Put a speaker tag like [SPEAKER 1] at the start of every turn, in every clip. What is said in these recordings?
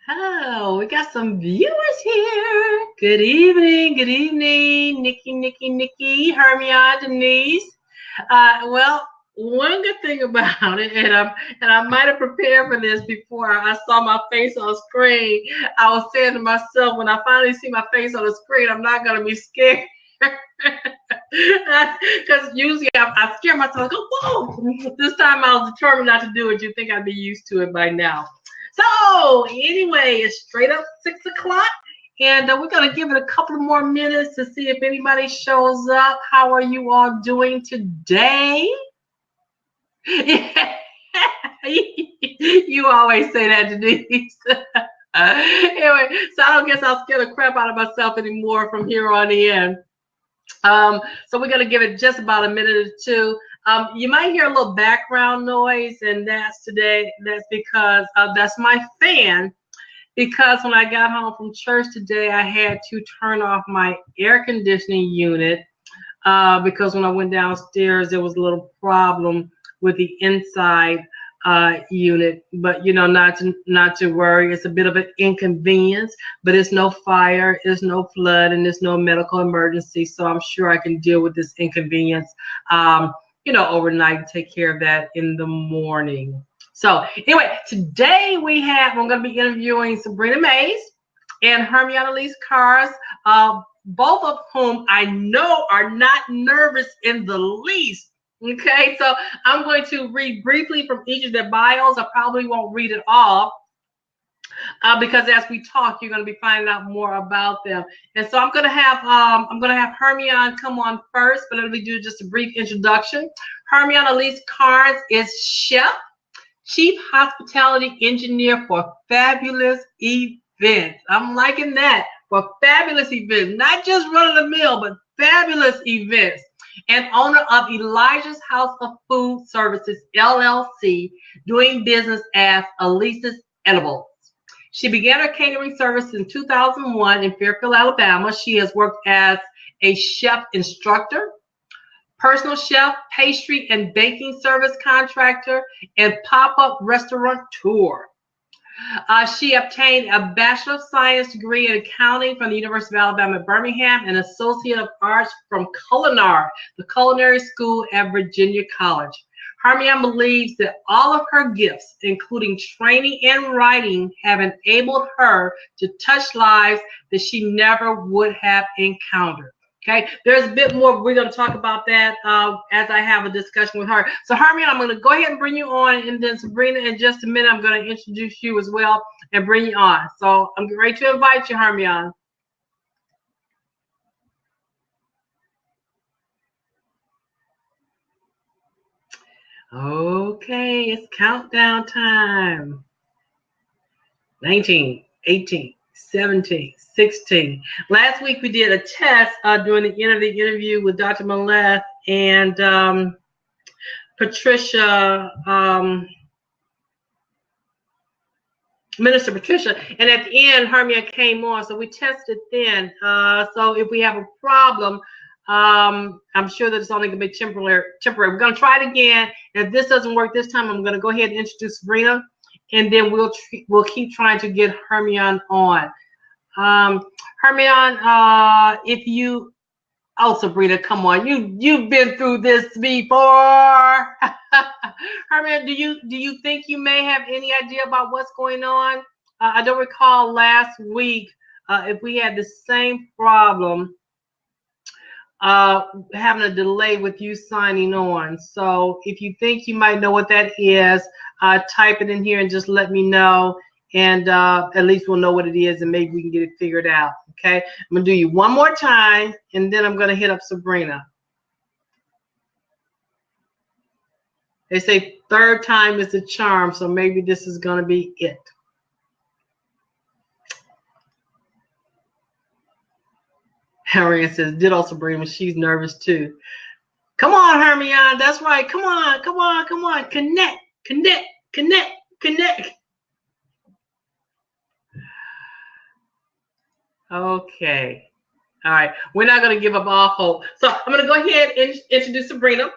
[SPEAKER 1] Oh, we got some viewers here. Good evening, Nikki, Hermione, Denise. Well, one good thing about it, and I might have prepared for this before I saw my face on screen. I was saying to myself, when I finally see my face on the screen, I'm not gonna be scared. Because usually I scare myself. Go, whoa! This time I was determined not to do it. You think I'd be used to it by now? So anyway, it's straight up 6 o'clock, and we're gonna give it a couple more minutes to see if anybody shows up. How are you all doing today? You always say that, Denise. Anyway, so I don't guess I'll scare the crap out of myself anymore from here on in. So we're gonna give it just about a minute or two. You might hear a little background noise, and that's today. That's because that's my fan. Because when I got home from church today, I had to turn off my air conditioning unit because when I went downstairs, there was a little problem with the inside unit. But not to worry. It's a bit of an inconvenience, but it's no fire, it's no flood, and it's no medical emergency. So I'm sure I can deal with this inconvenience, overnight and take care of that in the morning. So anyway, today I'm going to be interviewing Sabrina Mays and Hermione Alease Carnes, both of whom I know are not nervous in the least. Okay, so I'm going to read briefly from each of their bios. I probably won't read it all because as we talk, you're going to be finding out more about them. And so I'm going to have Hermione come on first, but let me do just a brief introduction. Hermione Alease Carnes is chef, chief hospitality engineer for fabulous events. I'm liking that, for fabulous events, not just run of the mill, but fabulous events. And owner of Elijah's House of Food Services, LLC, doing business as Alease's Edibles. She began her catering service in 2001 in Fairfield, Alabama. She has worked as a chef instructor, personal chef, pastry and baking service contractor, and pop-up restaurateur. She obtained a Bachelor of Science degree in accounting from the University of Alabama at Birmingham and Associate of Arts from the culinary school at Virginia College. Hermione believes that all of her gifts, including training and writing, have enabled her to touch lives that she never would have encountered. Okay, there's a bit more. We're going to talk about that as I have a discussion with her. So, Hermione, I'm going to go ahead and bring you on, and then Sabrina, in just a minute, I'm going to introduce you as well and bring you on. So, I'm ready to invite you, Hermione. Okay, it's countdown time. 19, 18, 17, 16. Last week we did a test during the end of the interview with Dr. Maleth and Patricia, Minister Patricia, and at the end, Hermione came on, so we tested then. So if we have a problem, I'm sure that it's only going to be temporary. We're going to try it again. If this doesn't work this time, I'm going to go ahead and introduce Sabrina, and then we'll keep trying to get Hermione on. Hermione, if you, oh, Sabrina, come on, you've been through this before. Hermione, do you think you may have any idea about what's going on? I don't recall last week if we had the same problem having a delay with you signing on. So if you think you might know what that is, type it in here and just let me know, and at least we'll know what it is, and maybe we can get it figured out. Okay, I'm gonna do you one more time, and then I'm gonna hit up Sabrina. They say third time is the charm, so maybe this is gonna be it. Hermione says, ditto, Sabrina. She's nervous too. Come on, Hermione. That's right. Come on. Connect. Okay. All right. We're not going to give up all hope. So I'm going to go ahead and introduce Sabrina.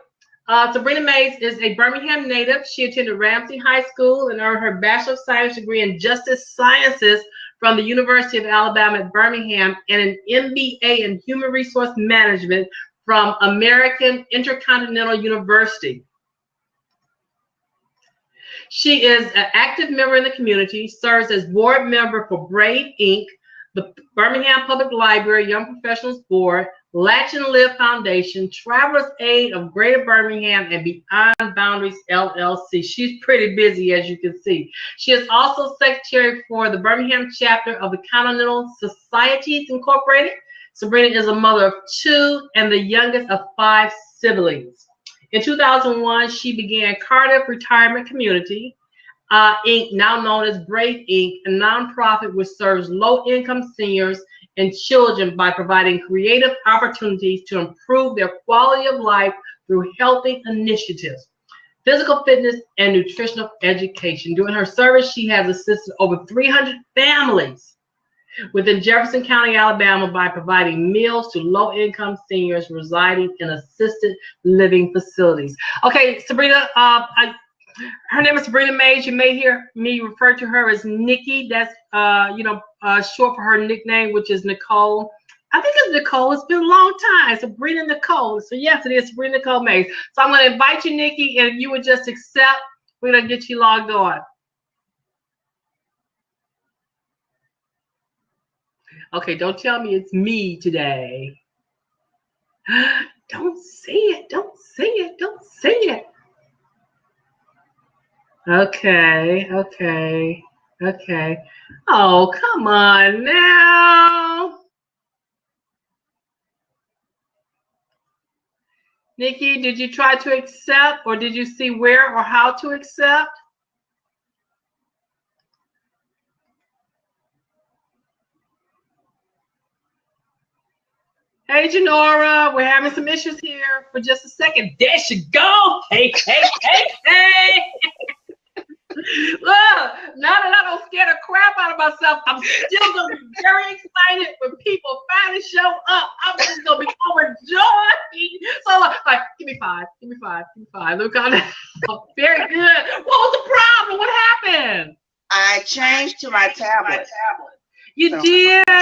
[SPEAKER 1] Sabrina Mays is a Birmingham native. She attended Ramsey High School and earned her Bachelor of Science degree in Justice Sciences from the University of Alabama at Birmingham and an MBA in Human Resource Management from American Intercontinental University. She is an active member in the community, serves as board member for Brave Inc., the Birmingham Public Library Young Professionals Board, Latch and Live Foundation, Travelers Aid of Greater Birmingham, and Beyond Boundaries LLC. She's pretty busy, as you can see. She is also secretary for the Birmingham chapter of the Continental Societies Incorporated. Sabrina is a mother of 2 and the youngest of 5 siblings. In 2001, she began Cardiff Retirement Community, Inc., now known as Brave Inc., a nonprofit which serves low-income seniors and children by providing creative opportunities to improve their quality of life through healthy initiatives, physical fitness, and nutritional education. During her service, she has assisted over 300 families within Jefferson County, Alabama, by providing meals to low-income seniors residing in assisted living facilities. Okay, Sabrina, her name is Sabrina Mays. You may hear me refer to her as Nikki. That's short for her nickname, which is Nicole. I think it's Nicole. It's been a long time. Sabrina Nicole. So yes, it is Sabrina Nicole Mays. So I'm going to invite you, Nikki, and if you would just accept, we're going to get you logged on. Okay, don't tell me it's me today. Don't say it. Don't say it. Don't say it. Okay. Oh, come on now. Nikki, did you try to accept, or did you see where or how to accept? Hey, Janora, we're having some issues here for just a second. There she go. Hey. Look, now that I don't scare the crap out of myself, I'm still going to be very excited when people finally show up. I'm just going to be overjoyed. So, like, give me five. Look on that. Very good. What was the problem? What happened?
[SPEAKER 2] I changed to my tablet.
[SPEAKER 1] You did? Okay.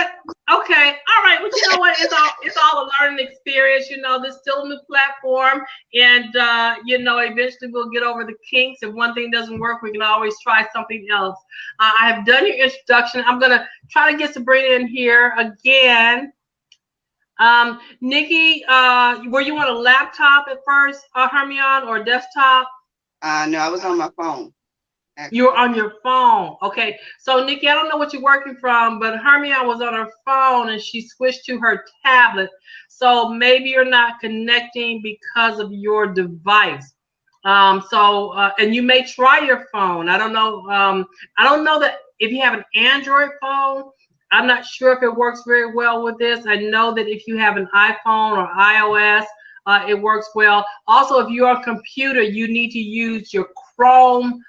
[SPEAKER 1] All right. Well, you know what? It's all a learning experience. This is still a new platform. And, eventually we'll get over the kinks. If one thing doesn't work, we can always try something else. I have done your introduction. I'm going to try to get Sabrina in here again. Nikki, were you on a laptop at first, Hermione, or desktop?
[SPEAKER 2] No, I was on my phone.
[SPEAKER 1] You were on your phone. Okay. So, Nikki, I don't know what you're working from, but Hermione was on her phone and she switched to her tablet. So maybe you're not connecting because of your device. And you may try your phone. I don't know. I don't know that if you have an Android phone, I'm not sure if it works very well with this. I know that if you have an iPhone or iOS, it works well. Also, if you're on a computer, you need to use your Chrome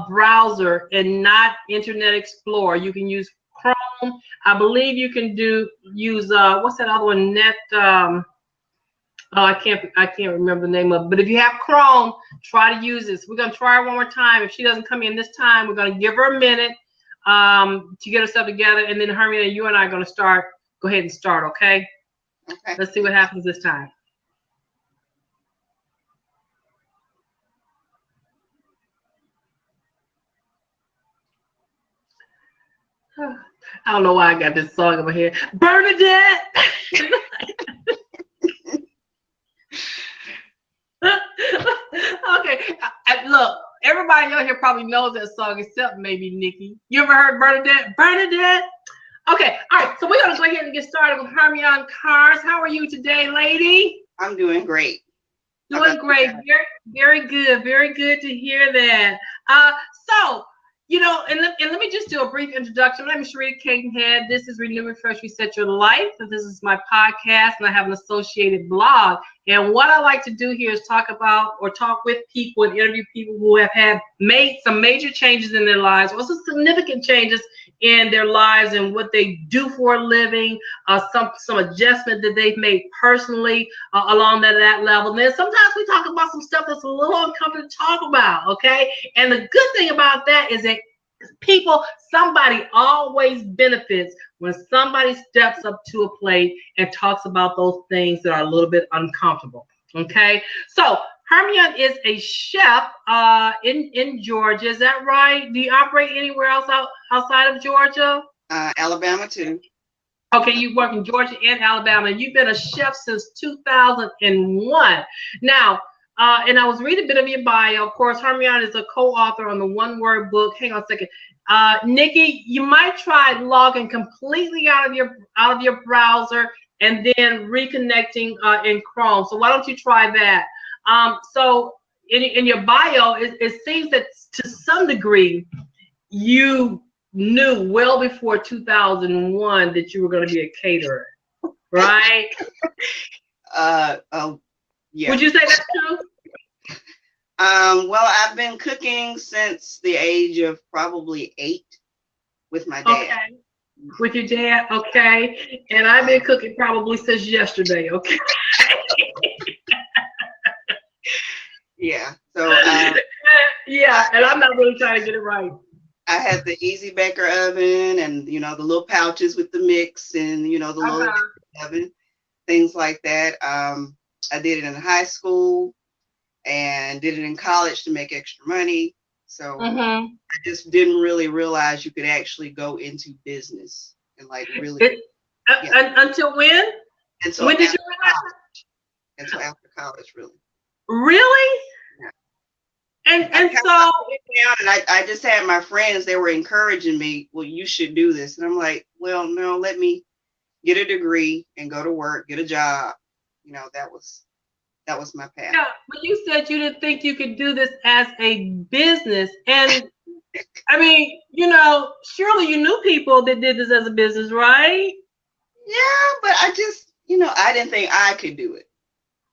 [SPEAKER 1] browser and not Internet Explorer. You can use Chrome. I believe you can use what's that other one? I can't remember the name of it. But if you have Chrome, try to use this. We're gonna try her one more time. If she doesn't come in this time, we're gonna give her a minute to get herself together, and then Hermione, you and I are gonna start. Go ahead and start, okay?
[SPEAKER 2] Okay.
[SPEAKER 1] Let's see what happens this time. I don't know why I got this song over here. Bernadette! Okay, look, everybody out here probably knows that song except maybe Nikki. You ever heard Bernadette? Bernadette? Okay, all right, so we're going to go ahead and get started with Hermione Carnes. How are you today, lady?
[SPEAKER 2] I'm doing great.
[SPEAKER 1] Doing great. Very good. Very good to hear that. And let me just do a brief introduction. My name is Sharita Cadenhead. This is Renew, Refresh, Reset Your Life. And this is my podcast, and I have an associated blog. And what I like to do here is talk with people and interview people who have made some major changes in their lives, or some significant changes in their lives and what they do for a living, some adjustment that they've made personally along that level. And then sometimes we talk about some stuff that's a little uncomfortable to talk about, okay? And the good thing about that is that somebody always benefits when somebody steps up to a plate and talks about those things that are a little bit uncomfortable, okay? So Hermione is a chef in Georgia. Is that right? Do you operate anywhere else outside of Georgia?
[SPEAKER 2] Alabama too.
[SPEAKER 1] Okay, you work in Georgia and Alabama. You've been a chef since 2001. Now, and I was reading a bit of your bio. Of course, Hermione is a co-author on the One Word book. Hang on a second. Nikki, you might try logging completely out of your browser and then reconnecting in Chrome. So why don't you try that? So in your bio, it seems that to some degree you knew well before 2001 that you were going to be a caterer, right?
[SPEAKER 2] Yeah.
[SPEAKER 1] Would you say that's true?
[SPEAKER 2] Well, I've been cooking since the age of probably 8 with my dad.
[SPEAKER 1] Okay. With your dad, okay. And I've been cooking probably since yesterday, okay.
[SPEAKER 2] Yeah. So
[SPEAKER 1] yeah, and I'm not really trying to get it right.
[SPEAKER 2] I had the easy baker oven and the little pouches with the mix and the little oven, things like that. I did it in high school and did it in college to make extra money. So I just didn't really realize you could actually go into business and like really.
[SPEAKER 1] Until when?
[SPEAKER 2] Until
[SPEAKER 1] when did you realize?
[SPEAKER 2] Until after college, really.
[SPEAKER 1] Really?
[SPEAKER 2] Yeah.
[SPEAKER 1] And so.
[SPEAKER 2] And I just had my friends, they were encouraging me, well, you should do this. And I'm like, well, no, let me get a degree and go to work, get a job. That was my path.
[SPEAKER 1] Yeah, but you said you didn't think you could do this as a business. And I mean, surely you knew people that did this as a business, right?
[SPEAKER 2] Yeah, but I just, I didn't think I could do it.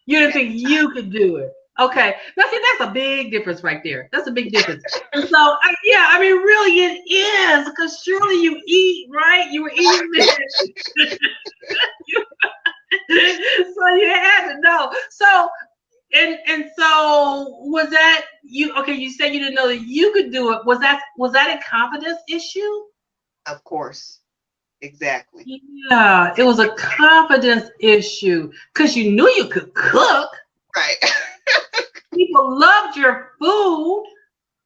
[SPEAKER 1] You didn't think you could do it. Okay. Now, see, that's a big difference right there. That's a big difference. And so, I mean, really it is, because surely you eat, right? You were eating this. So you had to know. So, and so was that you? Okay, you said you didn't know that you could do it. Was that a confidence issue?
[SPEAKER 2] Of course, exactly.
[SPEAKER 1] Yeah, it was a confidence issue because you knew you could cook.
[SPEAKER 2] Right.
[SPEAKER 1] People loved your food.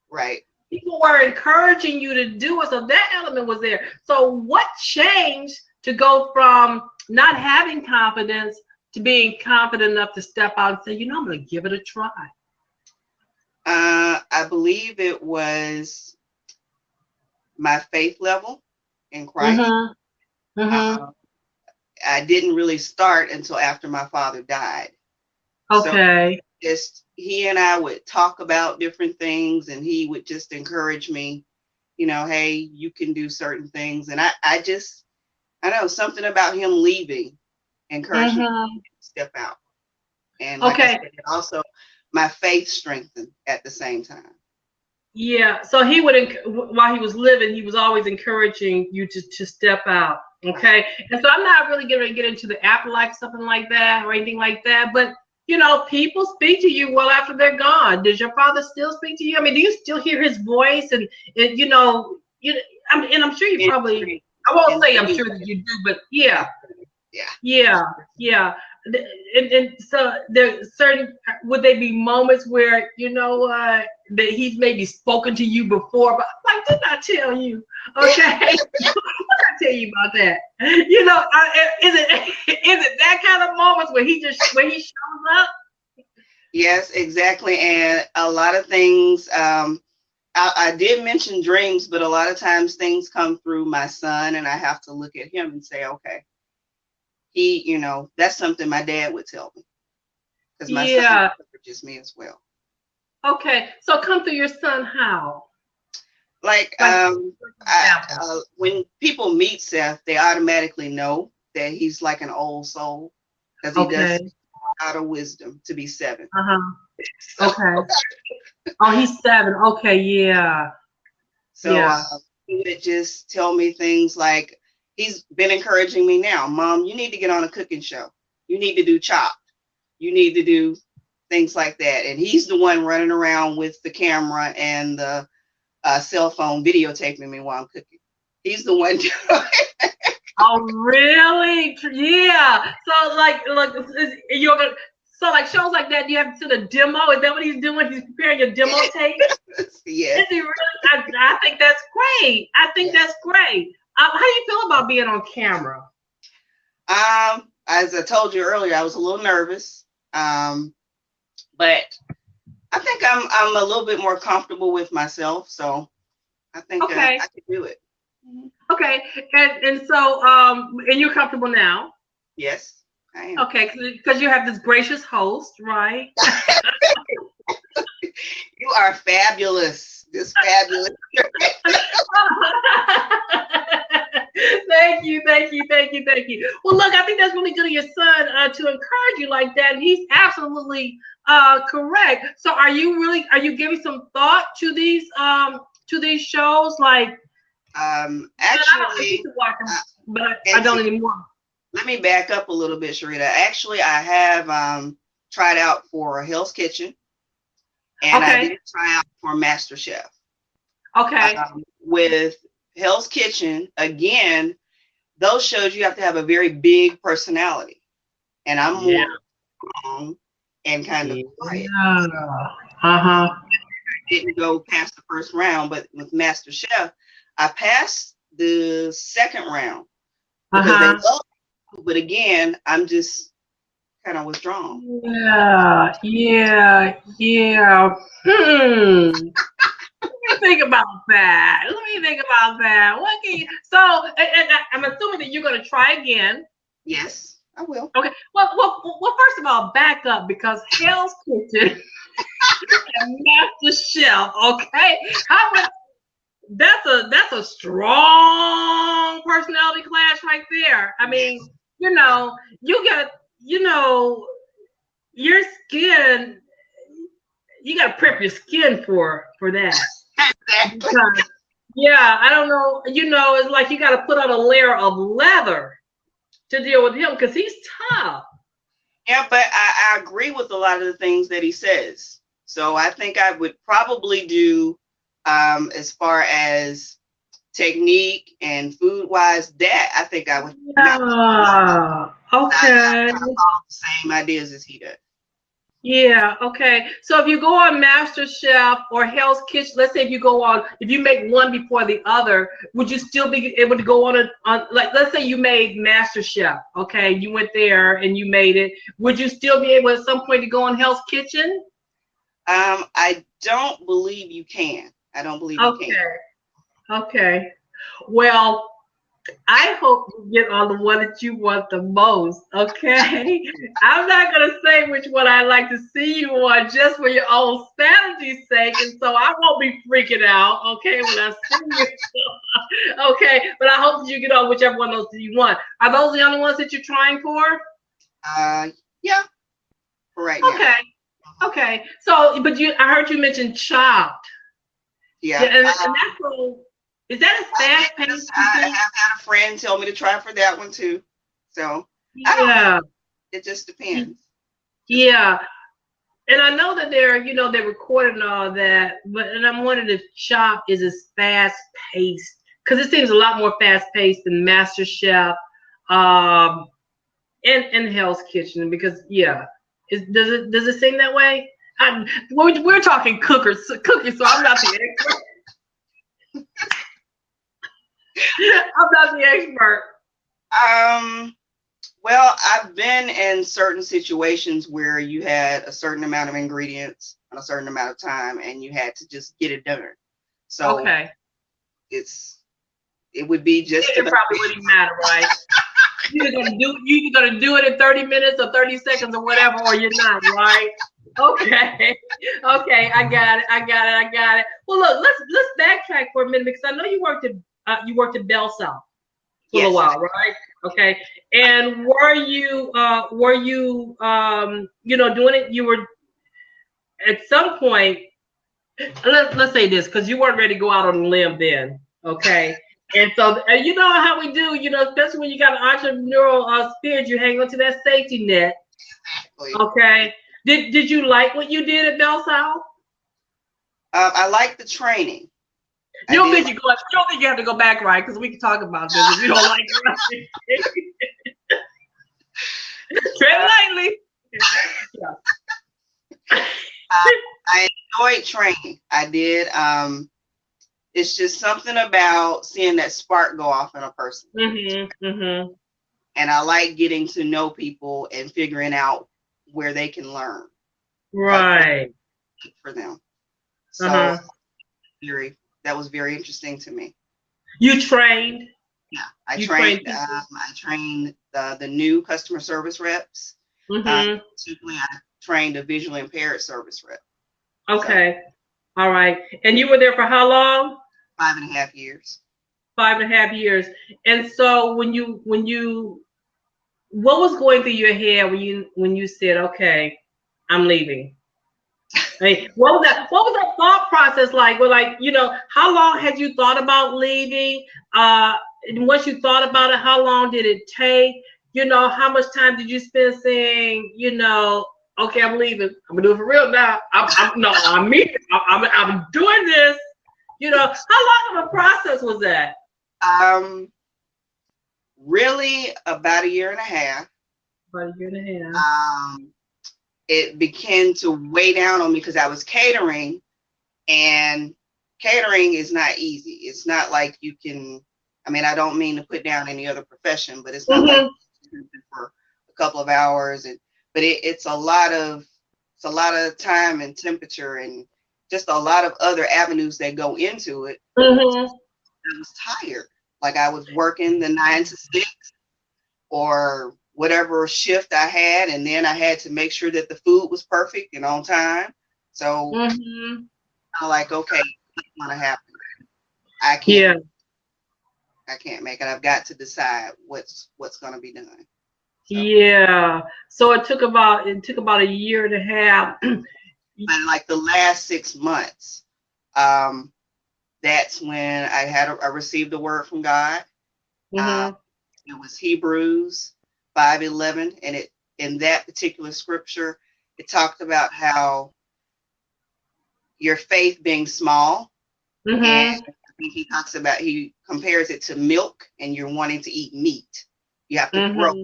[SPEAKER 2] Right.
[SPEAKER 1] People were encouraging you to do it, so that element was there. So what changed to go from not having confidence to being confident enough to step out and say, I'm going to give it a try?
[SPEAKER 2] I believe it was my faith level in Christ. I didn't really start until after my father died.
[SPEAKER 1] Okay.
[SPEAKER 2] So just he and I would talk about different things, and he would just encourage me, hey, you can do certain things. And I know something about him leaving encouraged me to step out. And like I said, also my faith strengthened at the same time. Yeah.
[SPEAKER 1] So he while he was living, he was always encouraging you to step out. Okay. And so I'm not really going to get into the afterlife, something like that or anything like that. But, people speak to you well after they're gone. Does your father still speak to you? I mean, do you still hear his voice? And I'm sure you probably, I won't say I'm sure that you do, but yeah. And so there's would they be moments where that he's maybe spoken to you before, but like, did I tell you? Okay. What did I tell you about that? Is it that kind of moments where he shows up?
[SPEAKER 2] Yes, exactly. And a lot of things, I did mention dreams, but a lot of times things come through my son, and I have to look at him and say, okay, he, that's something my dad would tell me, because my son encourages me as well.
[SPEAKER 1] Okay, so come through your son how?
[SPEAKER 2] Like when people meet Seth, they automatically know that he's like an old soul, because he does a lot of wisdom to be 7.
[SPEAKER 1] Okay. Oh, he's 7. Okay, yeah.
[SPEAKER 2] So he would just tell me things like, he's been encouraging me now, Mom, you need to get on a cooking show. You need to do Chopped. You need to do things like that. And he's the one running around with the camera and the cell phone videotaping me while I'm cooking. He's the one doing it.
[SPEAKER 1] Oh, really? Yeah. So, like, look, you're gonna. So, like shows like that, you have to do the demo. Is that what he's doing? He's preparing your demo tape.
[SPEAKER 2] Yes.
[SPEAKER 1] Is he really? I think that's great. I think that's great. How do you feel about being on camera?
[SPEAKER 2] As I told you earlier, I was a little nervous. But I think I'm a little bit more comfortable with myself, so I think I could do it.
[SPEAKER 1] Okay, and so and you're comfortable now?
[SPEAKER 2] Yes, I am.
[SPEAKER 1] Okay, because you have this gracious host, right?
[SPEAKER 2] You are fabulous. Just fabulous.
[SPEAKER 1] Thank you. Well, look, I think that's really good of your son to encourage you like that. And he's absolutely correct. So are you giving some thought to these shows? Like
[SPEAKER 2] actually,
[SPEAKER 1] but I don't anymore.
[SPEAKER 2] Let me back up a little bit, Sharita. Actually, I have tried out for Hell's Kitchen, and I did try out for Master Chef.
[SPEAKER 1] Okay.
[SPEAKER 2] With Hell's Kitchen, again, those shows you have to have a very big personality, and I'm more strong and kind of quiet. I didn't go past the first round, but with Master Chef, I passed the second round because they love me, but again, I'm just kind of withdrawn.
[SPEAKER 1] Yeah. Let me think about that. What can you? So, and I'm assuming that you're going to try again.
[SPEAKER 2] Yes, I will.
[SPEAKER 1] Okay. Well, first of all, back up because Hell's Kitchen and Master Chef. Okay, how much? That's a strong personality clash right there. I mean, you got, your skin. You got to prep your skin for that.
[SPEAKER 2] Exactly.
[SPEAKER 1] Because, I don't know. It's like you got to put on a layer of leather to deal with him because he's tough.
[SPEAKER 2] Yeah, but I agree with a lot of the things that he says. So I think I would probably do, as far as technique and food wise, that I think I would.
[SPEAKER 1] Yeah. Okay.
[SPEAKER 2] I follow the same ideas as he does.
[SPEAKER 1] Yeah, okay. So if you go on Master Chef or Hell's Kitchen, let's say if you make one before the other, would you still be able to go on like, let's say you made Master Chef, okay? You went there and you made it. Would you still be able at some point to go on Hell's Kitchen?
[SPEAKER 2] I don't believe you can. I don't believe you can.
[SPEAKER 1] Okay. Well, I hope you get on the one that you want the most, okay? I'm not going to say which one I'd like to see you on just for your own sanity's sake, and so I won't be freaking out, okay, when I see you. Okay, but I hope you get on whichever one of those you want. Are those the only ones that you're trying for?
[SPEAKER 2] Yeah, for right now.
[SPEAKER 1] Okay. So, but I heard you mention Chopped.
[SPEAKER 2] Yeah.
[SPEAKER 1] And that's is that a fast paced?
[SPEAKER 2] I have had a friend tell me to try for that one too. So I don't know. It just depends.
[SPEAKER 1] Yeah. And I know that they're recording all that, and I'm wondering if Chopped is as fast paced, because it seems a lot more fast paced than Master Chef, and Hell's Kitchen, because does it seem that way? We're talking cookies, so I'm not the expert. I'm not the expert.
[SPEAKER 2] Well, I've been in certain situations where you had a certain amount of ingredients on a certain amount of time, and you had to just get it done. So it would be just.
[SPEAKER 1] It probably wouldn't matter, right? You're gonna do it in 30 minutes or 30 seconds or whatever, or you're not, right? Okay, I got it. Well, look, let's backtrack for a minute because I know you worked at Bell South for a while, right? Okay, and were you doing it? You were at some point. Let's say this because you weren't ready to go out on a limb then. Okay. And so, and you know how we do, especially when you got an entrepreneurial spirit, you hang on to that safety net.
[SPEAKER 2] Exactly.
[SPEAKER 1] Okay. Did you like what you did at Bell South?
[SPEAKER 2] I like the training.
[SPEAKER 1] You don't think you don't think you have to go back, right? Because we can talk about this if you don't like it. Tread lightly.
[SPEAKER 2] I enjoyed training. I did. It's just something about seeing that spark go off in a person. And I like getting to know people and figuring out where they can learn.
[SPEAKER 1] Right.
[SPEAKER 2] For them. So that was very interesting to me.
[SPEAKER 1] You trained?
[SPEAKER 2] Yeah, I trained the new customer service reps. Particularly, I trained a visually impaired service rep.
[SPEAKER 1] Okay. So, all right. And you were there for how long?
[SPEAKER 2] 5.5 years.
[SPEAKER 1] 5.5 years. And so when you what was going through your head when you said, okay, I'm leaving? Hey, what was that thought process like? Well, like, how long had you thought about leaving? And once you thought about it, how long did it take? How much time did you spend saying, okay, I'm leaving. I'm gonna do it for real now. I'm doing this. How long of a process was that?
[SPEAKER 2] Really about 1.5 years.
[SPEAKER 1] About 1.5 years.
[SPEAKER 2] It began to weigh down on me because I was catering, and catering is not easy. It's not like you can, I don't mean to put down any other profession, but it's not like for a couple of hours, but it's a lot of time and temperature and just a lot of other avenues that go into it. I was tired. Like I was working the 9 to 6 or whatever shift I had, and then I had to make sure that the food was perfect and on time. So I'm like, okay, what's gonna happen? I can't make it. I've got to decide what's gonna be done.
[SPEAKER 1] So. Yeah. So it took about 1.5 years.
[SPEAKER 2] But like the last 6 months, that's when I received a word from God. It was Hebrews 5:11, and in that particular scripture, it talked about how your faith being small, and I think he compares it to milk, and you're wanting to eat meat. You have to grow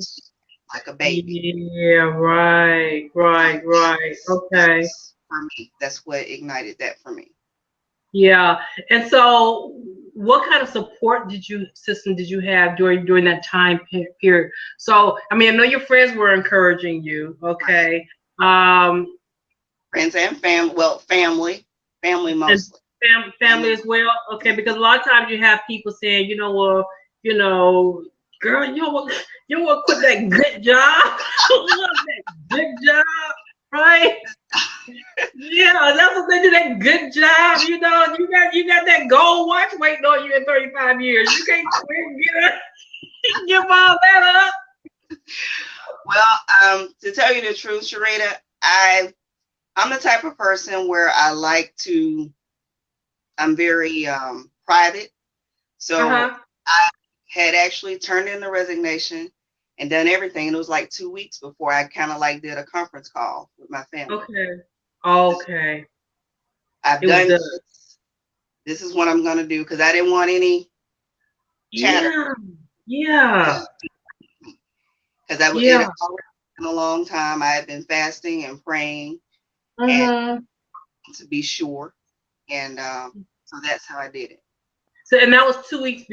[SPEAKER 2] like a baby.
[SPEAKER 1] Yeah, right. Okay.
[SPEAKER 2] For me, that's what ignited that for me.
[SPEAKER 1] Yeah, and so what kind of support system did you have during that time period? So, I know your friends were encouraging you, okay?
[SPEAKER 2] Friends and family. Well, family mostly.
[SPEAKER 1] Family as well, okay? Because a lot of times you have people saying, girl, you want to quit that good job, that good job, right? Yeah, that's what they do. That good job, you got that gold watch waiting on you in 35 years. You can't quit, give all that up.
[SPEAKER 2] Well, to tell you the truth, Sharita, I'm the type of person where I'm very private. So I had actually turned in the resignation and done everything. And it was like 2 weeks before I kind of like did a conference call with my family.
[SPEAKER 1] Okay.
[SPEAKER 2] I've done this. This is what I'm going to do because I didn't want any chatter.
[SPEAKER 1] Yeah.
[SPEAKER 2] Because it had already been a long time. I had been fasting and praying and to be sure. And so that's how I did it.
[SPEAKER 1] So, and that was 2 weeks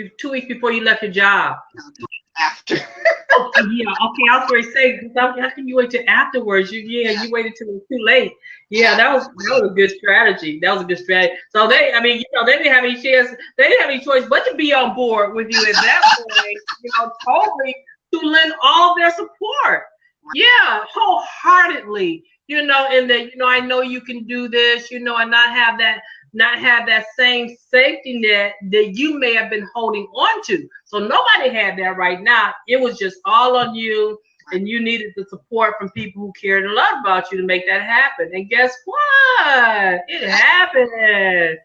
[SPEAKER 1] before you left your job.
[SPEAKER 2] No, 2 weeks after.
[SPEAKER 1] Yeah. Okay. I was going to say, how can you wait till afterwards? You waited till it was too late. Yeah, that was a good strategy. So they didn't have any chance. They didn't have any choice but to be on board with you at that point. Totally to lend all their support. Yeah, wholeheartedly. And that I know you can do this. And not have that same safety net that you may have been holding on to. So nobody had that right now. It was just all on you, and you needed the support from people who cared and loved about you to make that happen. And guess what? It happened.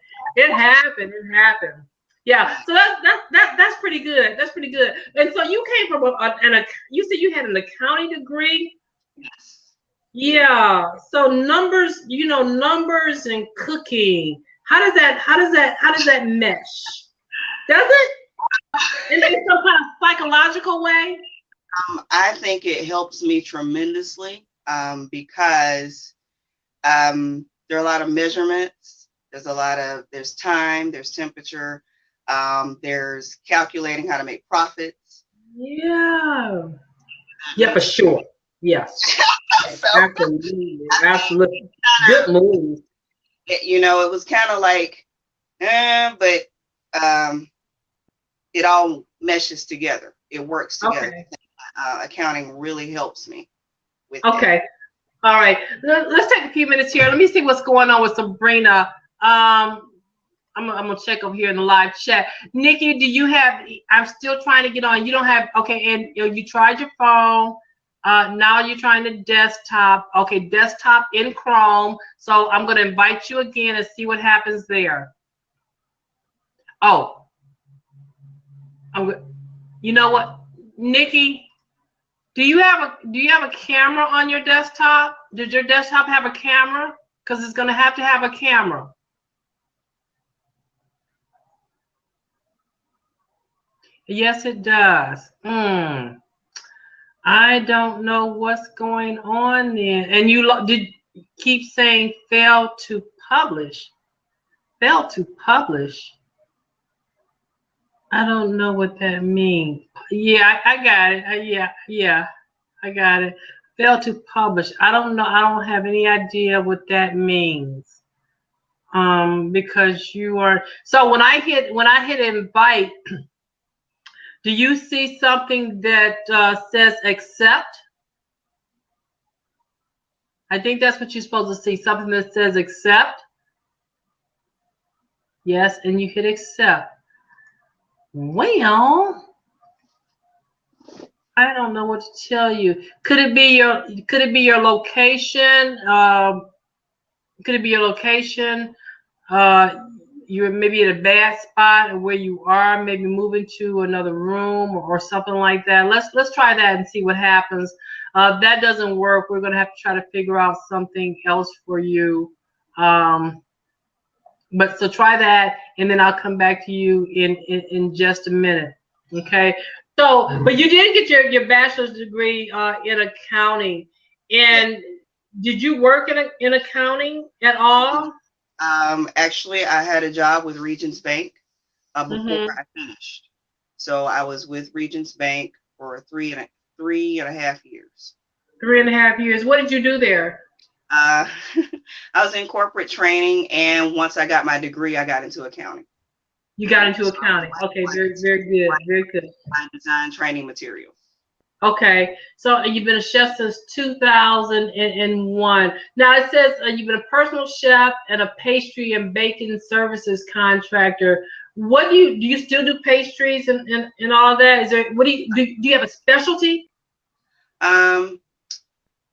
[SPEAKER 1] Yeah, so that's pretty good. That's pretty good. And so you came from you said you had an accounting degree.
[SPEAKER 2] Yes.
[SPEAKER 1] Yeah. So numbers, numbers and cooking. How does that mesh? Does it in some kind of psychological way?
[SPEAKER 2] I think it helps me tremendously because there are a lot of measurements. There's time, there's temperature, there's calculating how to make profits.
[SPEAKER 1] Yeah. Yeah, for
[SPEAKER 2] Definitely.
[SPEAKER 1] sure. Yes.
[SPEAKER 2] So,
[SPEAKER 1] Absolutely. Absolutely. Good move.
[SPEAKER 2] it was kind of like, but um, it all meshes together. It works together.
[SPEAKER 1] Okay.
[SPEAKER 2] Accounting really helps me with that.
[SPEAKER 1] Okay. All right. Let's take a few minutes here. Let me see what's going on with Sabrina. I'm gonna check over here in the live chat. Nikki, do you have? I'm still trying to get on. You don't have. Okay, and you tried your phone. Now you're trying the desktop. Okay, desktop in Chrome. So I'm gonna invite you again and see what happens there. Oh, you know what, Nikki? Do you have a camera on your desktop? Does your desktop have a camera? Because it's gonna have to have a camera. Yes, it does. I don't know what's going on there. And you did keep saying fail to publish. Fail to publish. I don't know what that means. Yeah, I got it. Yeah, I got it. Fail to publish. I don't know. I don't have any idea what that means. Because you are so when I hit invite, do you see something that says accept? I think that's what you're supposed to see. Something that says accept. Yes, and you hit accept. Well, I don't know what to tell you. Could it be your location? Could it be your location? Uh, you're maybe at a bad spot where you are, maybe moving to another room or something like that. Let's try that and see what happens. If that doesn't work, we're gonna have to try to figure out something else for you. Um, but so try that, and then I'll come back to you in just a minute. Okay. So, but you did get your bachelor's degree in accounting,
[SPEAKER 2] Yeah.
[SPEAKER 1] and did you work in accounting at all?
[SPEAKER 2] Actually, I had a job with Regions Bank before
[SPEAKER 1] Mm-hmm.
[SPEAKER 2] I finished. So I was with Regions Bank for 3.5 years.
[SPEAKER 1] 3.5 years. What did you do there?
[SPEAKER 2] Uh, I was in corporate training, and once I got my degree, I got into accounting.
[SPEAKER 1] You got into
[SPEAKER 2] So
[SPEAKER 1] accounting. Okay, very, very good, very good.
[SPEAKER 2] I design training material.
[SPEAKER 1] Okay, so you've been a chef since 2001. Now it says you've been a personal chef and a pastry and baking services contractor. What do you still do pastries and all of that? Is there what do you have a specialty?
[SPEAKER 2] Um,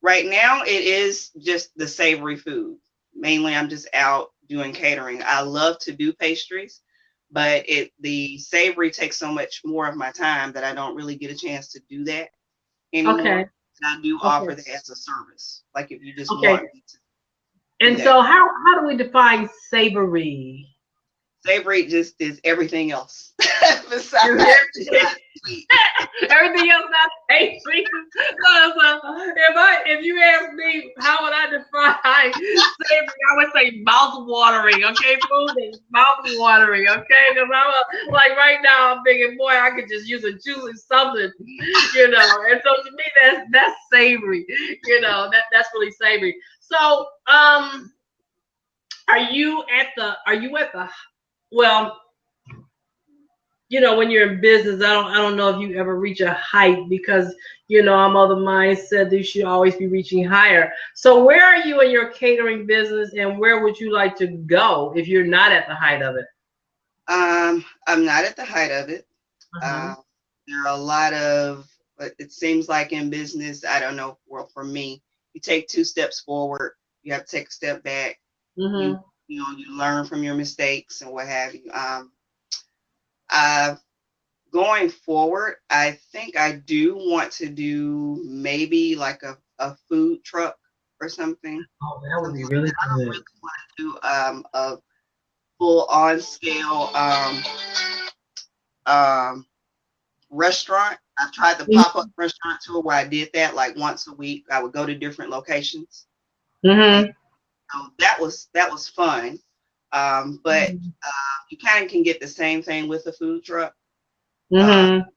[SPEAKER 2] right now, it is just the savory food. Mainly, I'm just out doing catering. I love to do pastries, but the savory takes so much more of my time that I don't really get a chance to do that
[SPEAKER 1] Okay,
[SPEAKER 2] anymore. And I do
[SPEAKER 1] okay,
[SPEAKER 2] offer that as a service. Like if you just
[SPEAKER 1] okay.
[SPEAKER 2] want me to do
[SPEAKER 1] And
[SPEAKER 2] that.
[SPEAKER 1] so how do we define savory?
[SPEAKER 2] Savory just is everything else besides
[SPEAKER 1] Everything
[SPEAKER 2] not sweet.
[SPEAKER 1] everything else not pastry. So if you ask me how would I define savory, I would say mouth watering. Okay, food is mouth watering. Okay, because like right now I'm thinking, boy, I could just use a juicy something, And so to me, that's savory. That's really savory. So are you at the well? When you're in business, I don't know if you ever reach a height because I'm of the mindset that you should always be reaching higher. So where are you in your catering business, and where would you like to go if you're not at the height of it?
[SPEAKER 2] I'm not at the height of it.
[SPEAKER 1] Uh-huh.
[SPEAKER 2] Uh, there are a lot of, but it seems like in business, I don't know, well, for me, you take 2 steps forward, you have to take a step back. You,
[SPEAKER 1] Mm-hmm.
[SPEAKER 2] you learn from your mistakes and what have you. Going forward, I think I do want to do maybe like a food truck or something.
[SPEAKER 1] Oh, that would
[SPEAKER 2] Something
[SPEAKER 1] be
[SPEAKER 2] like
[SPEAKER 1] really
[SPEAKER 2] that. I don't
[SPEAKER 1] good.
[SPEAKER 2] really want to do a full on scale um, restaurant. I've tried the pop up restaurant tour where I did that like once a week. I would go to different locations, and
[SPEAKER 1] Mm-hmm.
[SPEAKER 2] that was fun. But you kind of can get the same thing with a food truck. Uh,
[SPEAKER 1] Mm-hmm.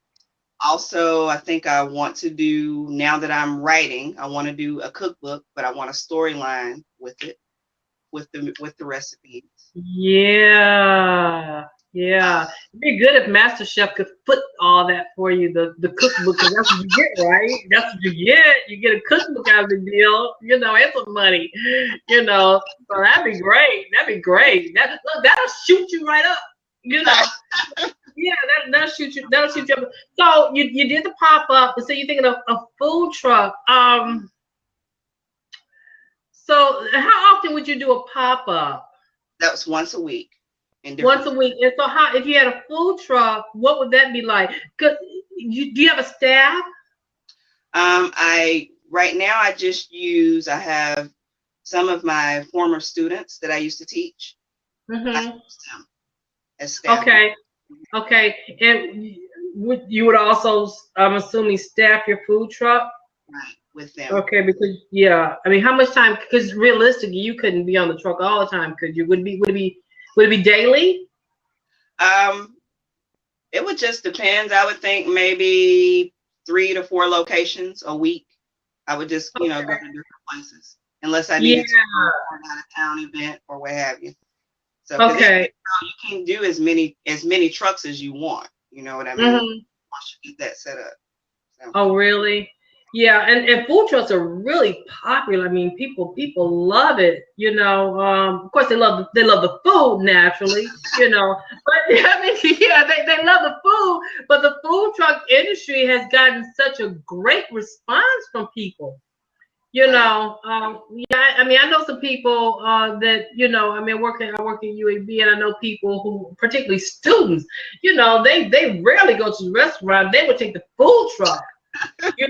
[SPEAKER 2] Also, I think I want to do, now that I'm writing, I want to do a cookbook, but I want a storyline with it, with the recipes.
[SPEAKER 1] Yeah.
[SPEAKER 2] Uh,
[SPEAKER 1] Yeah. It'd be good if Master Chef could put all that for you, the cookbook, because that's what you get, right? That's what you get. You get a cookbook out of the deal, and some money, So that'd be great. That'd be great. Look, that'll shoot you right up, you know. Yeah, that'll shoot you. That'll shoot you up. So you did the pop up, and so you're thinking of a food truck. So how often would you do a pop up?
[SPEAKER 2] that was once a week in
[SPEAKER 1] Once
[SPEAKER 2] different.
[SPEAKER 1] a week. And so how, if you had a food truck, what would that be like? Cause do you have a staff?
[SPEAKER 2] I right now I have some of my former students that I used to teach. I
[SPEAKER 1] Mm-hmm.
[SPEAKER 2] use them as staff members.
[SPEAKER 1] Okay. Okay. And you would also, I'm assuming, staff your food truck?
[SPEAKER 2] Right, with them.
[SPEAKER 1] Okay, because yeah, I mean, how much time? Because realistically, you couldn't be on the truck all the time, could you? Would it be daily?
[SPEAKER 2] Um, it would just depend. I would think maybe 3 to 4 locations a week. I would just, go to
[SPEAKER 1] Okay.
[SPEAKER 2] different places unless I
[SPEAKER 1] Yeah.
[SPEAKER 2] needed to go for an out of town event or what have you. So, because
[SPEAKER 1] Okay.
[SPEAKER 2] you can do as many trucks as you want. You know what I mean?
[SPEAKER 1] Mm-hmm.
[SPEAKER 2] Once you get that set up. So,
[SPEAKER 1] Oh, really? Yeah, and food trucks are really popular. I mean, people love it. Of course they love the food naturally. But I mean, yeah, they love the food. But the food truck industry has gotten such a great response from people.
[SPEAKER 2] right.
[SPEAKER 1] Yeah, I mean, I know some people that I mean, I work at UAB, and I know people who, particularly students, they rarely go to the restaurant. They would take the food truck,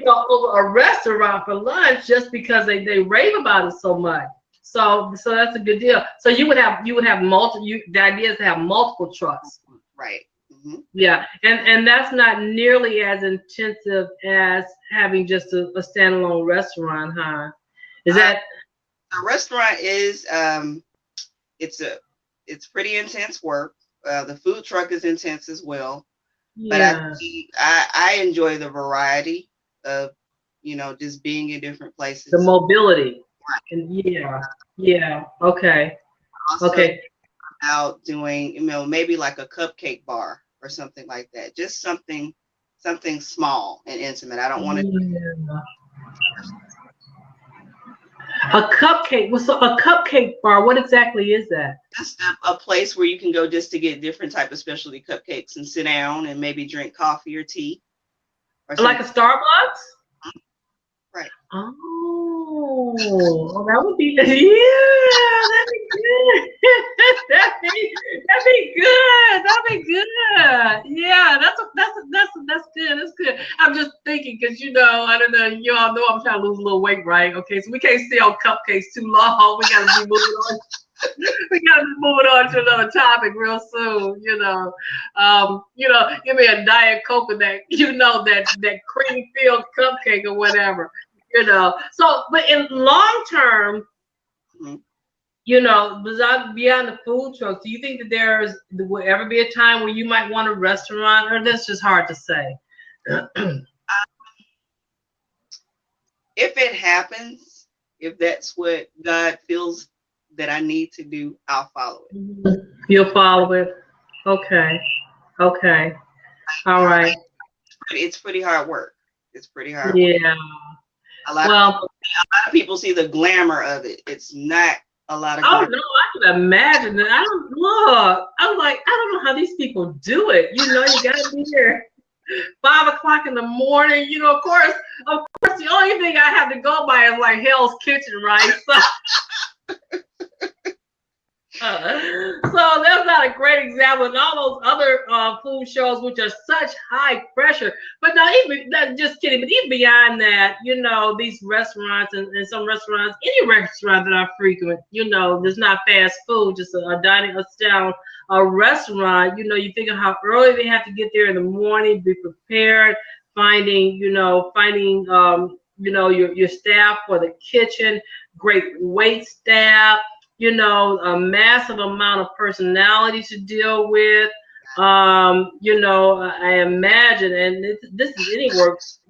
[SPEAKER 1] over a restaurant for lunch just because they rave about it so much. So that's a good deal. So you would have the idea is to have multiple trucks.
[SPEAKER 2] Right. Hmm.
[SPEAKER 1] Yeah, and that's not nearly as intensive as having just a standalone restaurant, huh? Is
[SPEAKER 2] Uh,
[SPEAKER 1] that
[SPEAKER 2] the restaurant is it's a it's pretty intense work. The food truck is intense as well, but
[SPEAKER 1] yeah,
[SPEAKER 2] I enjoy the variety of just being in different
[SPEAKER 1] the
[SPEAKER 2] places.
[SPEAKER 1] mobility?
[SPEAKER 2] Right.
[SPEAKER 1] And yeah, okay,
[SPEAKER 2] Also
[SPEAKER 1] okay.
[SPEAKER 2] out doing maybe like a cupcake bar or something like that. Just something small and intimate. I don't want to
[SPEAKER 1] Yeah. A cupcake. So a cupcake bar. What exactly is that?
[SPEAKER 2] just a place where you can go just to get different type of specialty cupcakes and sit down and maybe drink coffee or tea or
[SPEAKER 1] Like a
[SPEAKER 2] something.
[SPEAKER 1] Starbucks?
[SPEAKER 2] Right.
[SPEAKER 1] Oh, that would be yeah, that'd be good. That'd be good. That'd be good. Yeah, that's good. That's good. I'm just thinking because I don't know. You all know I'm trying to lose a little weight, right? Okay, so we can't stay on cupcakes too long. We gotta be moving on. We gotta be moving on to another topic real soon. Give me a diet coke and that cream filled cupcake or whatever. So, but in long term,
[SPEAKER 2] Mhm.
[SPEAKER 1] beyond the food trucks, do you think that there will ever be a time where you might want a restaurant, or that's just hard to say?
[SPEAKER 2] If it happens, if that's what God feels that I need to do, I'll follow it.
[SPEAKER 1] You'll follow it. Okay. Okay. All
[SPEAKER 2] Now,
[SPEAKER 1] right.
[SPEAKER 2] it's pretty hard work. It's pretty hard work.
[SPEAKER 1] Yeah.
[SPEAKER 2] A lot of
[SPEAKER 1] Well,
[SPEAKER 2] people see the glamour of it. It's not a lot of
[SPEAKER 1] oh
[SPEAKER 2] glamour.
[SPEAKER 1] no, I can imagine that. I don't look. I'm like, I don't know how these people do it. You gotta be here 5 o'clock in the morning. Of course, the only thing I have to go by is like Hell's Kitchen, right? So So that's not a great example. And all those other food shows, which are such high pressure. But now, even not just kidding, but even beyond that, these restaurants and some restaurants, any restaurant that I frequent, there's not fast food, just a dining style, a restaurant. You think of how early they have to get there in the morning, be prepared, finding your staff for the kitchen, great wait staff, a massive amount of personality to deal with. I imagine, and this is any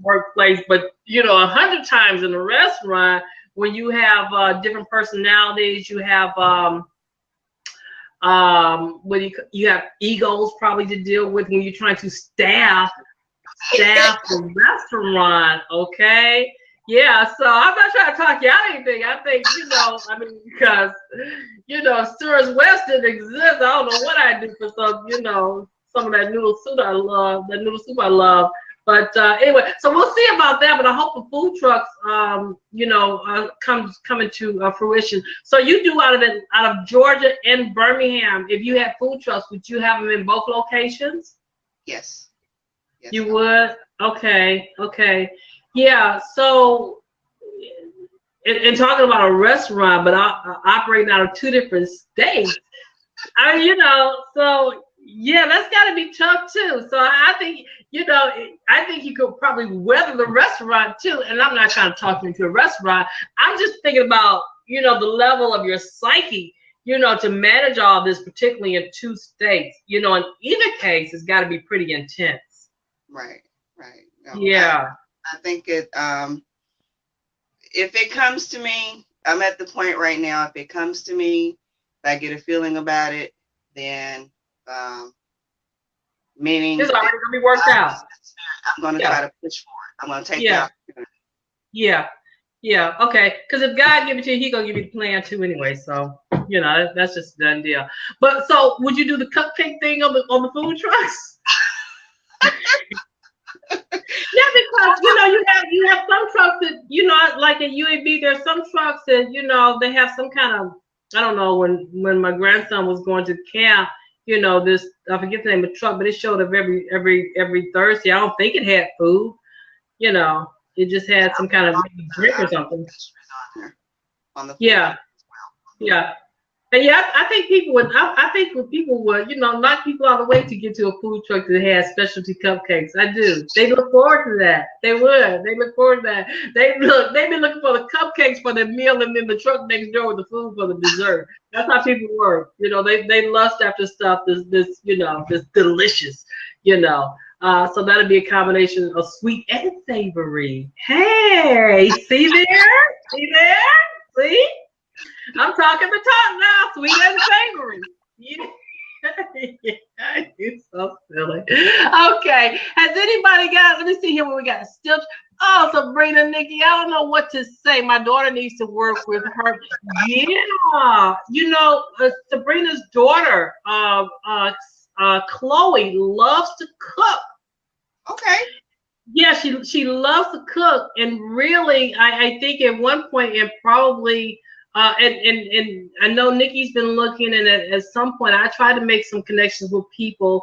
[SPEAKER 1] workplace, but 100 times in a restaurant when you have different personalities, you have when you have egos probably to deal with when you're trying to staff the restaurant, okay? Yeah, so I'm not trying to talk you out of anything. I think, because, Stewart's West didn't exist. I don't know what I'd do for some of that noodle soup I love. But anyway, so we'll see about that. But I hope the food trucks, come into fruition. So you do out of Georgia and Birmingham. If you had food trucks, would you have them in both locations?
[SPEAKER 2] Yes.
[SPEAKER 1] You would? Okay. Yeah, so in talking about a restaurant, but operating out of two different states, so yeah, that's got to be tough too. So I think, I think you could probably weather the restaurant too. And I'm not trying to talk you into a restaurant. I'm just thinking about, the level of your psyche, to manage all this, particularly in two states. In either case, it's got to be pretty intense.
[SPEAKER 2] Right. No,
[SPEAKER 1] yeah.
[SPEAKER 2] I think if it comes to me, I'm at the point right now, if it comes to me, if I get a feeling about it, then meaning
[SPEAKER 1] it's already gonna be worked out.
[SPEAKER 2] I'm gonna try to push for it. I'm gonna take the opportunity.
[SPEAKER 1] Yeah. Okay. Because if God give it to you, He gonna give you the plan too anyway. So that's just a done deal. But so, would you do the cupcake thing on the food trucks? Yeah, because you have some trucks that like at UAB, there's some trucks that they have some kind of, I don't know, when my grandson was going to camp, this, I forget the name of the truck, but it showed up every Thursday. I don't think it had food, it just had some kind of drink or something. Yeah. And yeah, I think people would. I think people would, knock people out of the way to get to a food truck that has specialty cupcakes. I do. They look forward to that. They would. They look forward to that. They've been looking for the cupcakes for the meal, and then the truck next door with the food for the dessert. That's how people work. They lust after stuff this delicious. So that'd be a combination of sweet and savory. Hey, see there? See? I'm talking the talk now, sweet and savory. Yeah, you're so silly. Okay, has anybody got? Let me see here what we got. Still, Sabrina, Nikki, I don't know what to say. My daughter needs to work with her. Yeah, Sabrina's daughter, Chloe, loves to cook.
[SPEAKER 2] Okay.
[SPEAKER 1] Yeah, she loves to cook, and really, I think at one point, and probably. And I know Nikki's been looking, and at some point I try to make some connections with people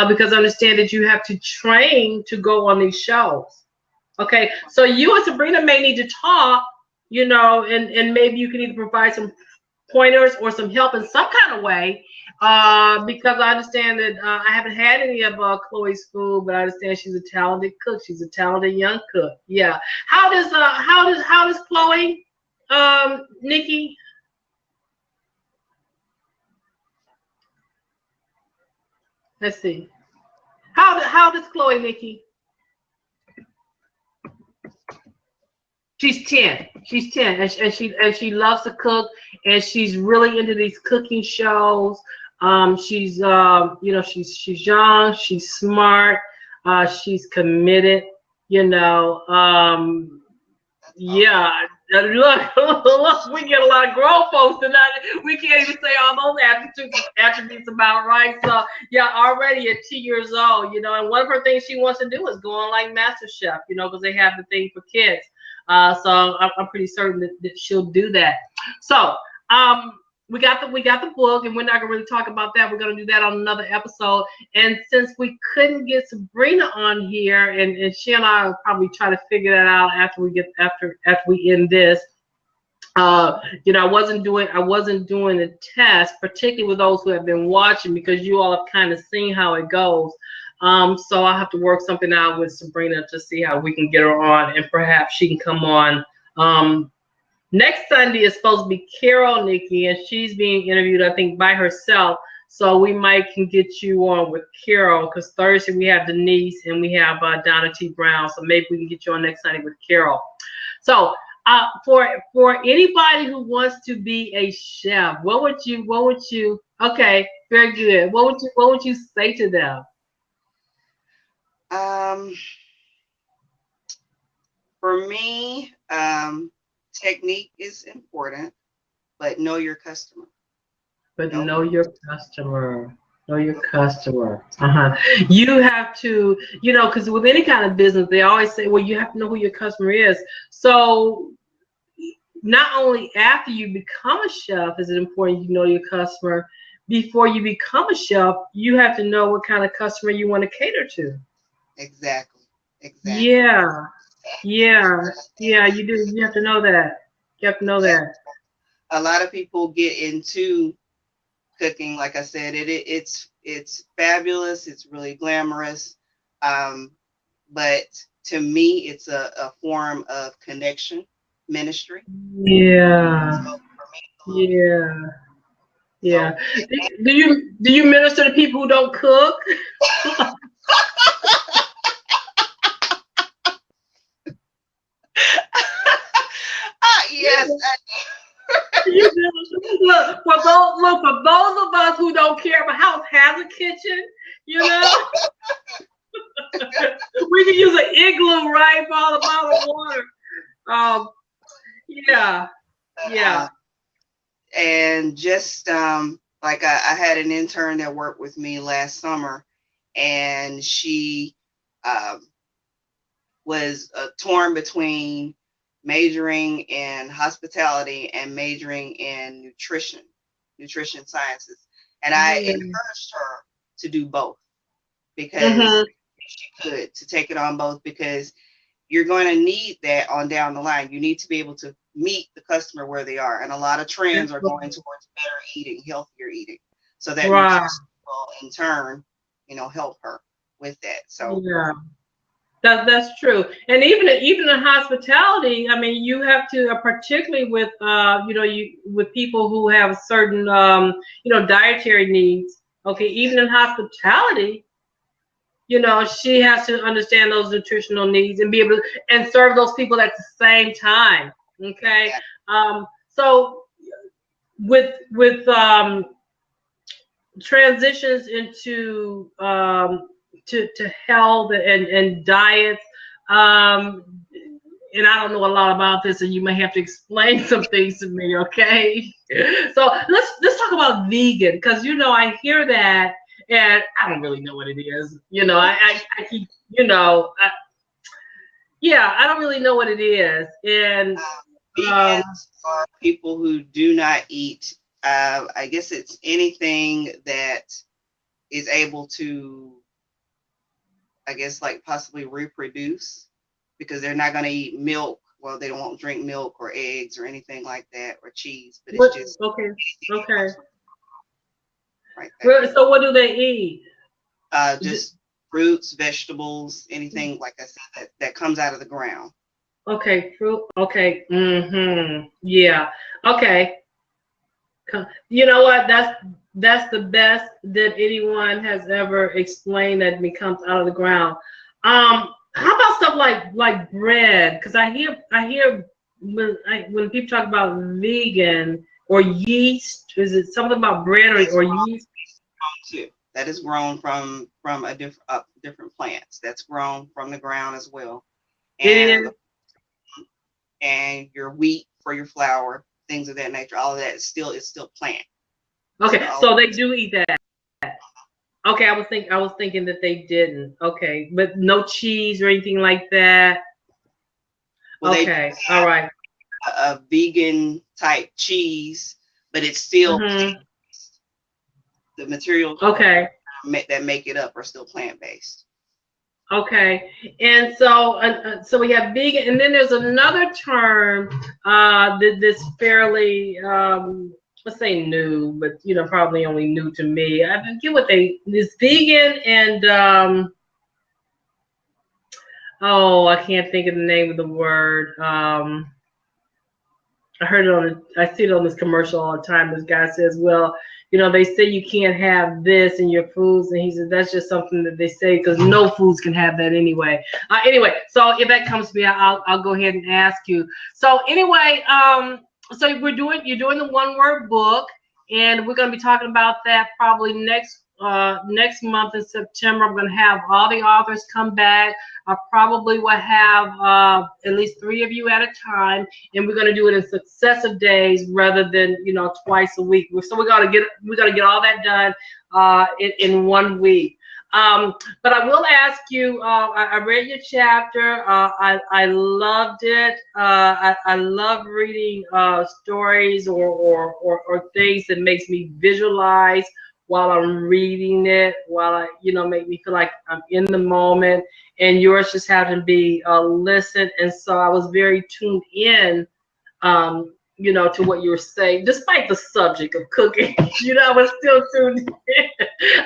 [SPEAKER 1] because I understand that you have to train to go on these shows. Okay, so you and Sabrina may need to talk, and maybe you can either provide some pointers or some help in some kind of way because I understand that I haven't had any of Chloe's food, but I understand she's a talented cook. She's a talented young cook. Yeah. How does Chloe? Nikki? Let's see. How does Chloe, Nikki? She's 10. She's 10, and she loves to cook, and she's really into these cooking shows. She's she's young, she's smart, she's committed. Yeah. Look, we get a lot of grown folks tonight. We can't even say all those attributes about, right? So, yeah, already at 2 years old, and one of her things she wants to do is go on like MasterChef, because they have the thing for kids. So I'm pretty certain that she'll do that. So, we got the book, and we're not gonna really talk about that. We're gonna do that on another episode. And since we couldn't get Sabrina on here, and she and I will probably try to figure that out after we end this. I wasn't doing a test, particularly with those who have been watching, because you all have kind of seen how it goes. So I'll have to work something out with Sabrina to see how we can get her on, and perhaps she can come on. Next Sunday is supposed to be Carol, Nikki, and she's being interviewed, I think, by herself. So we might can get you on with Carol, because Thursday we have Denise and we have Donna T. Brown. So maybe we can get you on next Sunday with Carol. So for anybody who wants to be a chef, what would you? Okay, very good. What would you say to them?
[SPEAKER 2] For me, technique is important, but know your customer.
[SPEAKER 1] But know your customer. Know your customer. You have to, because with any kind of business, they always say, well, you have to know who your customer is. So not only after you become a chef is it important you know your customer, before you become a chef, you have to know what kind of customer you want to cater to.
[SPEAKER 2] Exactly.
[SPEAKER 1] Yeah. You do. You have to know that. You have to know that.
[SPEAKER 2] A lot of people get into cooking, like I said, it's fabulous, it's really glamorous, but to me it's a form of connection ministry.
[SPEAKER 1] Yeah.
[SPEAKER 2] So
[SPEAKER 1] Yeah. Do you minister to people who don't cook?
[SPEAKER 2] Yes.
[SPEAKER 1] For those of us who don't care if a house has a kitchen, we can use an igloo, right, for all the bottled water. Yeah.
[SPEAKER 2] And just like I had an intern that worked with me last summer, and she was torn between majoring in hospitality and majoring in nutrition sciences. And I encouraged her to do both, because she could, to take it on both, because you're going to need that on down the line. You need to be able to meet the customer where they are. And a lot of trends are going towards better eating, healthier eating. So that nutrition will in turn, help her with that. So
[SPEAKER 1] yeah. That's true, and even in hospitality, I mean, you have to, particularly with with people who have certain dietary needs. Okay, even in hospitality, she has to understand those nutritional needs and be able to and serve those people at the same time. Okay, so with transitions into to health and diets, and I don't know a lot about this, and you may have to explain some things to me, okay? So let's talk about vegan, because I hear that and I don't really know what it is. I keep I don't really know what it is. And
[SPEAKER 2] vegans are people who do not eat. I guess it's anything that is able to, I guess, like possibly reproduce, because they're not going to eat milk. Well, they don't want to drink milk or eggs or anything like that, or cheese. But it's just
[SPEAKER 1] okay.
[SPEAKER 2] Right there.
[SPEAKER 1] So what do they eat?
[SPEAKER 2] Just fruits, vegetables, anything, like I said, that comes out of the ground.
[SPEAKER 1] Okay, fruit. Okay. Yeah. Okay. You know what? That's the best that anyone has ever explained that comes out of the ground. How about stuff like bread? Because I hear when people talk about vegan or yeast, is it something about bread or yeast?
[SPEAKER 2] Too. That is grown from a different plants. That's grown from the ground as well. And your wheat for your flour, things of that nature, all of that is still plant.
[SPEAKER 1] Okay, so they do eat that. Okay, I was thinking that they didn't. Okay, but no cheese or anything like that. Well, okay, all right.
[SPEAKER 2] A vegan type cheese, but it's still
[SPEAKER 1] Mm-hmm.
[SPEAKER 2] the materials
[SPEAKER 1] Okay.
[SPEAKER 2] that make it up are still plant-based.
[SPEAKER 1] Okay, and so we have vegan, and then there's another term that's fairly let's say new, but probably only new to me. I forget what this vegan and oh, I can't think of the name of the word. I heard it I see it on this commercial all the time. This guy says, well, they say you can't have this in your foods. And he said, that's just something that they say because no foods can have that anyway. Anyway, so if that comes to me, I'll go ahead and ask you. So anyway, so you're doing the one word book, and we're going to be talking about that probably next month in September. I'm going to have all the authors come back. I probably will have at least 3 of you at a time, and we're going to do it in successive days rather than twice a week. So we got to get all that done in 1 week. But I will ask you. I read your chapter. I loved it. I love reading stories or things that makes me visualize while I'm reading it, while I make me feel like I'm in the moment. And yours just happened to be listen, and so I was very tuned in, to what you were saying, despite the subject of cooking. I was still tuned in.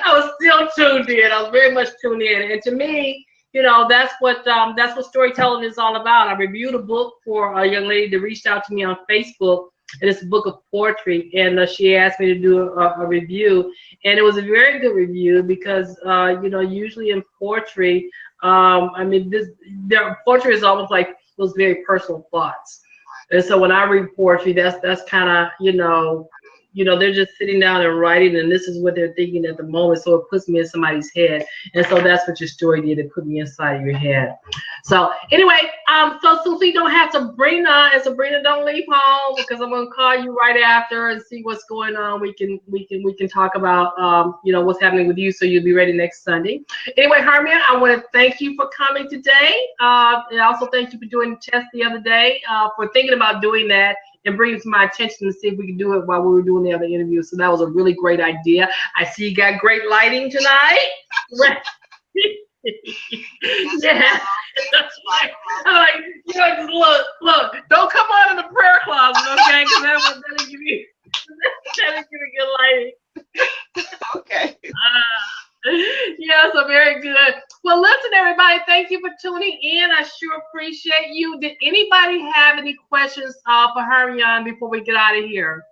[SPEAKER 1] I was still tuned in. I was very much tuned in, and to me, that's what storytelling is all about. I reviewed a book for a young lady that reached out to me on Facebook, and it's a book of poetry, and she asked me to do a review, and it was a very good review because usually in poetry, poetry is almost like those very personal thoughts. And so when I read poetry, that's kind of, they're just sitting down and writing, and this is what they're thinking at the moment. So it puts me in somebody's head. And so that's what your story did. It put me inside of your head. So anyway, so since we don't have Sabrina, and Sabrina don't leave home, because I'm gonna call you right after and see what's going on. We can talk about what's happening with you, so you'll be ready next Sunday. Anyway, Hermione, I want to thank you for coming today. And also thank you for doing the test the other day, for thinking about doing that and bring it to my attention to see if we can do it while we were doing the other interview. So that was a really great idea. I see you got great lighting tonight. Yeah. I'm like, just look, don't come on in the prayer closet, okay? Because that'll give you good lighting.
[SPEAKER 2] Okay.
[SPEAKER 1] Yeah, so very good. Well, listen, everybody, thank you for tuning in. I sure appreciate you. Did anybody have any questions for Hermione before we get out of here?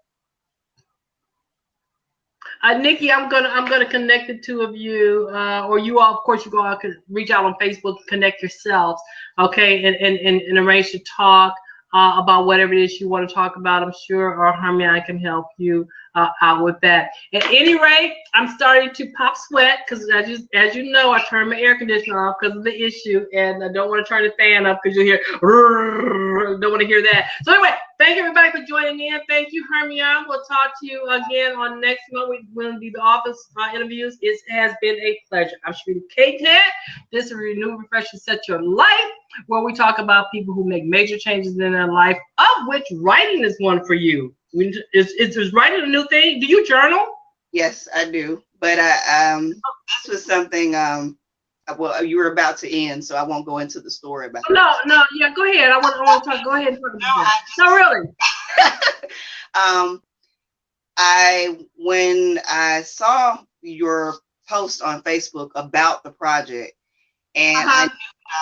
[SPEAKER 1] Nikki, I'm gonna connect the 2 of you, or you all, of course, you all can reach out on Facebook, connect yourselves, okay, and arrange to talk about whatever it is you want to talk about. I'm sure or Hermione can help you out with that. At any rate, I'm starting to pop sweat because as you know, I turned my air conditioner off because of the issue, and I don't want to turn the fan up because you'll hear, don't want to hear that. So anyway, thank you everybody for joining in. Thank you, Hermione. We'll talk to you again on next month. We'll do the office interviews. It has been a pleasure. I'm Sabrina K-Ted. This is Renew, Refresh, and Set Your Life, where we talk about people who make major changes in their life, of which writing is one for you. Is writing a new thing? Do you journal?
[SPEAKER 2] Yes, I do. But this was something. Well, you were about to end, so I won't go into the story about.
[SPEAKER 1] No, yeah, go ahead. I want to talk. Go ahead and talk about that. No, really.
[SPEAKER 2] When I saw your post on Facebook about the project, and I knew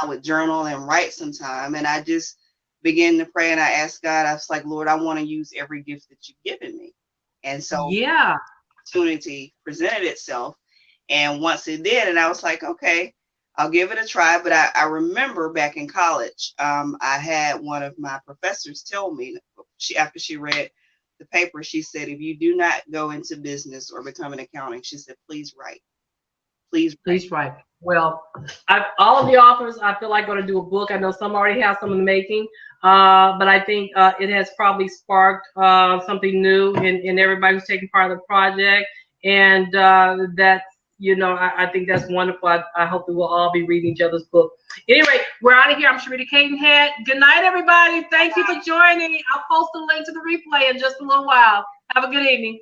[SPEAKER 2] I would journal and write sometime, and I just began to pray, and I asked God. I was like, Lord, I want to use every gift that you've given me, and so
[SPEAKER 1] yeah,
[SPEAKER 2] opportunity presented itself, and once it did, and I was like, okay, I'll give it a try. But I remember back in college, I had one of my professors tell me, after she read the paper, she said, if you do not go into business or become an accountant, she said, please write. Please
[SPEAKER 1] write. Well, all of the authors, I feel like, going to do a book. I know some already have some in the making, but I think it has probably sparked something new in everybody who's taking part of the project, and that you know, I think that's wonderful. I hope that we'll all be reading each other's book. Anyway, we're out of here. I'm Sabrina Cadenhead. Good night, everybody. Thank you for joining. I'll post the link to the replay in just a little while. Have a good evening.